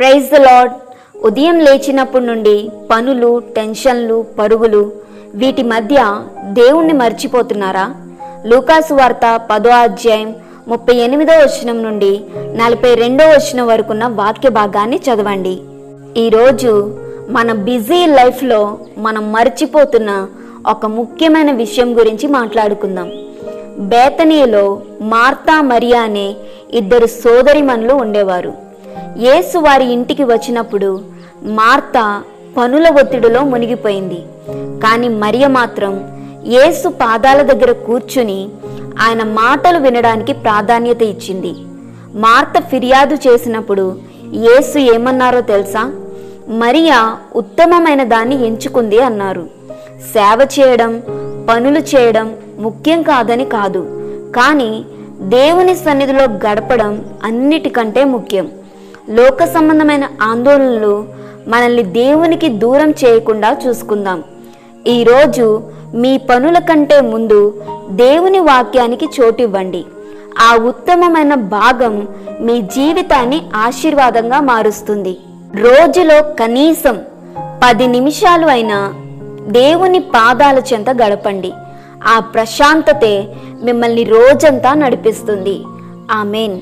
Praise the lord. ఉదయం లేచినప్పటి నుండి పనులు, టెన్షన్లు, పరుగులు, వీటి మధ్య దేవుణ్ణి మర్చిపోతున్నారా? లూకాసు వార్త 10వ అధ్యాయం 38వ వచనం నుండి 42వ వచనం వరకున్న వాక్య భాగాన్ని చదవండి. ఈరోజు మన బిజీ లైఫ్లో మనం మర్చిపోతున్న ఒక ముఖ్యమైన విషయం గురించి మాట్లాడుకుందాం. బేతనీలో మార్తా, మరియా అనే ఇద్దరు సోదరిమణులు ఉండేవారు. యేసు వారి ఇంటికి వచ్చినప్పుడు మార్తా పనుల ఒత్తిడిలో మునిగిపోయింది. కానీ మరియ మాత్రం యేసు పాదాల దగ్గర కూర్చుని ఆయన మాటలు వినడానికి ప్రాధాన్యత ఇచ్చింది. మార్త ఫిర్యాదు చేసినప్పుడు యేసు ఏమన్నారో తెలుసా? మరియా ఉత్తమమైన దాన్ని ఎంచుకుంది అన్నారు. సేవ చేయడం, పనులు చేయడం ముఖ్యం కాదని కాదు, కానీ దేవుని సన్నిధిలో గడపడం అన్నిటికంటే ముఖ్యం. లోక సంబంధమైన ఆందోళనలు మనల్ని దేవునికి దూరం చేయకుండా చూసుకుందాం. ఈరోజు మీ పనుల కంటే ముందు దేవుని వాక్యానికి చోటివ్వండి. ఆ ఉత్తమమైన భాగం మీ జీవితాన్ని ఆశీర్వాదంగా మారుస్తుంది. రోజులో కనీసం 10 నిమిషాలు అయినా దేవుని పాదాల చెంత గడపండి. ఆ ప్రశాంతతే మిమ్మల్ని రోజంతా నడిపిస్తుంది. ఆమేన్.